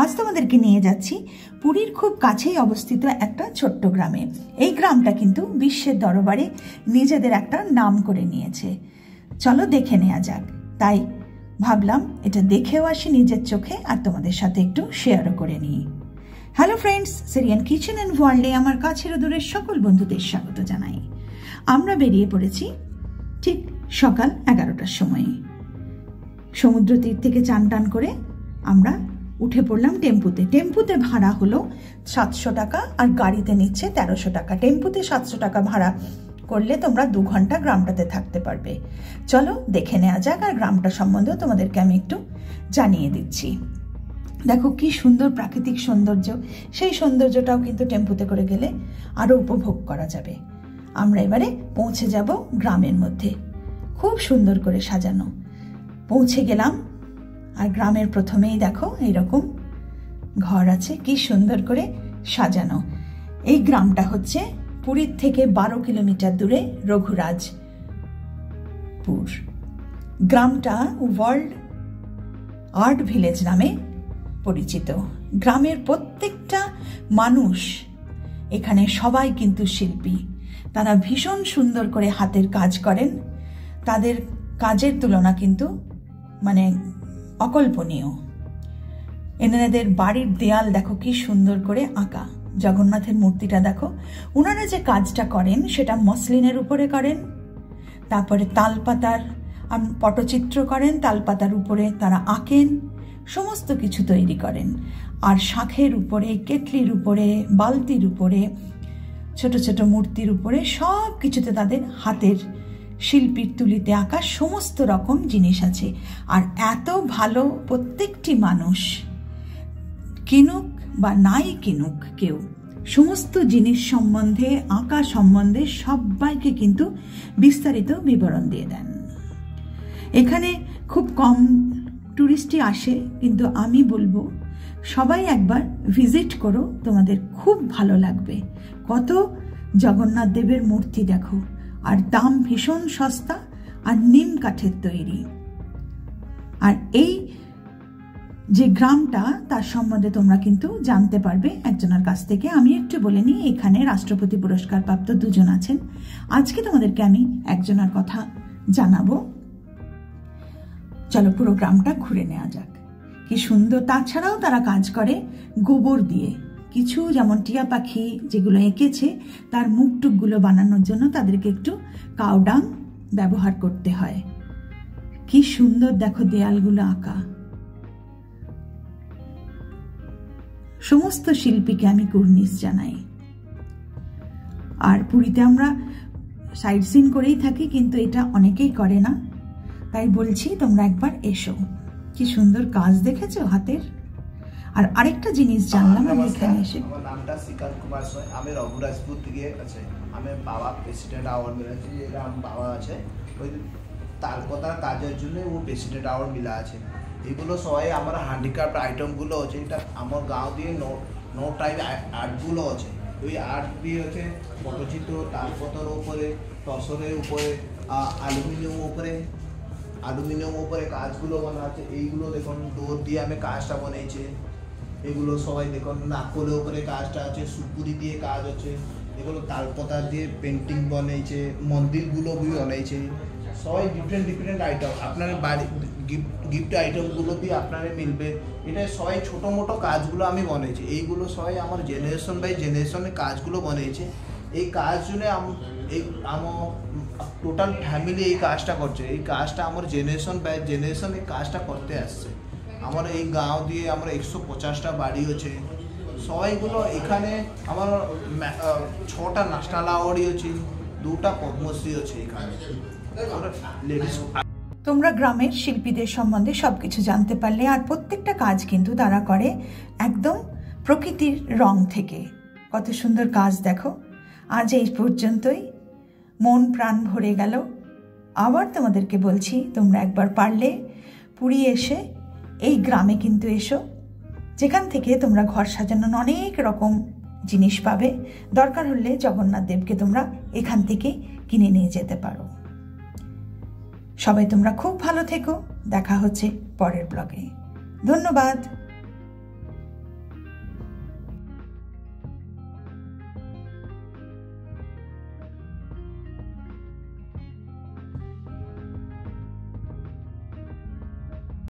আজ তোমাদেরকে নিয়ে যাচ্ছি পুরীর খুব কাছেই অবস্থিত একটা ছোট্ট গ্রামে। এই গ্রামটা কিন্তু বিশ্বের দরবারে নিজেদের একটা নাম করে নিয়েছে। চলো দেখে নেওয়া যাক। তাই ভাবলাম এটা দেখেও আসি নিজের চোখে, আর তোমাদের সাথে একটু শেয়ারও করে নিই। Hello friends, Syrian kitchen and ওয়ার্ল্ডে আমার কাছের দূরের সকল বন্ধুদের স্বাগত জানাই। আমরা বেরিয়ে পড়েছি ঠিক সকাল 11টার সময়। সমুদ্র তীর থেকে চান টান করে আমরা উঠে পড়লাম টেম্পুতে। টেম্পুতে ভাড়া হলো 700 টাকা, আর গাড়িতে নিচ্ছে 1300 টাকা। টেম্পুতে 700 টাকা ভাড়া করলে তোমরা 2 ঘন্টা গ্রামটাতে থাকতে পারবে। চলো দেখে নেওয়া যাক, আর গ্রামটা সম্বন্ধেও তোমাদেরকে আমি একটু জানিয়ে দিচ্ছি। দেখো কি সুন্দর প্রাকৃতিক সৌন্দর্য, সেই সৌন্দর্যটাও কিন্তু টেম্পুতে করে গেলে আরও উপভোগ করা যাবে। আমরা এবারে পৌঁছে যাব গ্রামের মধ্যে, খুব সুন্দর করে সাজানো। পৌঁছে গেলাম, আর গ্রামের প্রথমেই দেখো এইরকম ঘর আছে, কি সুন্দর করে সাজানো। এই গ্রামটা হচ্ছে পুরীর থেকে 12 কিলোমিটার দূরে রঘুরাজপুর। গ্রামটা ওয়ার্ল্ড আর্ট ভিলেজ নামে পরিচিত। গ্রামের প্রত্যেকটা মানুষ এখানে সবাই কিন্তু শিল্পী। তারা ভীষণ সুন্দর করে হাতের কাজ করেন। তাদের কাজের তুলনা কিন্তু মানে অকল্পনীয়। এনাদের বাড়ির দেয়াল দেখো কি সুন্দর করে আঁকা। জগন্নাথের মূর্তিটা দেখো। ওনারা যে কাজটা করেন সেটা মসলিনের উপরে করেন, তারপরে তালপাতার পটচিত্র করেন, তালপাতার উপরে তারা আঁকেন, সমস্ত কিছু তৈরি করেন। আর শাঁখের উপরে, কেটলির উপরে, বালতির উপরে, ছোট ছোট মূর্তির উপরে সব কিছুতে তাদের হাতের শিল্পীর তুলিতে আঁকা সমস্ত রকম জিনিস আছে। আর এত ভালো প্রত্যেকটি মানুষ, কিনুক বা নাই কিনুক কেউ, সমস্ত জিনিস সম্বন্ধে, আঁকা সম্বন্ধে সবাইকে কিন্তু বিস্তারিত বিবরণ দিয়ে দেন। এখানে খুব কম টুরিস্টই আসে, কিন্তু আমি বলবো সবাই একবার ভিজিট করো, তোমাদের খুব ভালো লাগবে। কত জগন্নাথ দেবের মূর্তি দেখো, আর দাম ভীষণ সস্তা, আর নিম কাঠের তৈরি। আর এই যে গ্রামটা, তার সম্বন্ধে তোমরা কিন্তু জানতে পারবে একজনের কাছ থেকে। আমি একটু বলে নিই, এখানে রাষ্ট্রপতি পুরস্কার প্রাপ্ত 2 জন আছেন। আজকে তোমাদেরকে আমি একজনের কথা জানাবো। চলো পুরো গ্রামটা ঘুরে নেওয়া যাক। কি সুন্দর। তাছাড়াও তারা কাজ করে গোবর দিয়ে। কিছু যেমন টিয়া পাখি যেগুলো এঁকেছে, তার মুখটুকগুলো বানানোর জন্য তাদেরকে একটু কাউডাং ব্যবহার করতে হয়। কি সুন্দর দেখো দেয়ালগুলো আঁকা। সমস্ত শিল্পীকে আমি কুর্নিশ জানাই। আর পুরীতে আমরা সাইট সিন করেই থাকি, কিন্তু এটা অনেকেই করে না, তাই বলছি তোমরা একবার এসো। কি সুন্দর কাজ দেখেছো হাতের। আর আরেকটা জিনিস জানলাম আমি এখানে এসে। আমার নামটা শ্রীকান্ত কুমার সোয়। আমি রঘুরাজপুর থেকে আছে। আমি বাবা প্রেসিডেন্ট অ্যাওয়ার্ড মিলেছি, যেটা আমার বাবা আছে ওই তালপাতার কাজের জন্য ও প্রেসিডেন্ট অ্যাওয়ার্ড মিলা আছে। এগুলো সবাই আমার হ্যান্ডিক্রাফট আইটেমগুলো আছে। এটা আমার গাঁও দিয়ে নো টাইপ আর্টগুলো আছে। ওই আর্ট দিয়ে হচ্ছে পটচিত্র, তালপাতার উপরে, টসরের উপরে, অ্যালুমিনিয়াম উপরে কাজগুলো বানাচ্ছে। এইগুলো দেখুন ডোর দিয়ে আমি কাজটা বানিয়েছি। এগুলো সবাই দেখুন নাকলের উপরে কাজটা আছে, সুপুরি দিয়ে কাজ আছে। এগুলো তালপাতা দিয়ে পেন্টিং বানিয়েছে, মন্দিরগুলো বানিয়েছে। সবাই ডিফারেন্ট আইটেম আপনার বাড়ি গিফট আইটেমগুলো দিয়ে আপনারা মিলবে। এটা সবাই ছোটো মোটো কাজগুলো আমি বানিয়েছি। এইগুলো সবাই আমার জেনারেশন বাই জেনারেশনের কাজগুলো বানিয়েছে। এই কাজ জন্য আমার টোটাল ফ্যামিলি এই কাজটা করছে। এই কাজটা আমার জেনারেশন বাই জেনারেশন এই কাজটা করতে আসছে। আমার এই গাঁও দিয়ে আমার 150টা বাড়ি আছে। সবাইগুলো এখানে আমার 6টা ন্যাশনাল অ্যাওয়ার্ডই আছে, 2টা পদ্মশ্রী আছে এখানে। তোমরা গ্রামের শিল্পীদের সম্বন্ধে সবকিছু জানতে পারলে। আর প্রত্যেকটা কাজ কিন্তু তারা করে একদম প্রকৃতির রং থেকে। কত সুন্দর কাজ দেখো। আজ এই পর্যন্তই, মন প্রাণ ভরে গেল। আবার তোমাদেরকে বলছি, তোমরা একবার পারলে পুরী এসে এই গ্রামে কিন্তু এসো, যেখান থেকে তোমরা ঘর সাজানোর অনেক রকম জিনিস পাবে। দরকার হলে জগন্নাথ দেবকে তোমরা এখান থেকে কিনে নিয়ে যেতে পারো। সবাই তোমরা খুব ভালো থেকো। দেখা হচ্ছে পরের ব্লগে। ধন্যবাদ।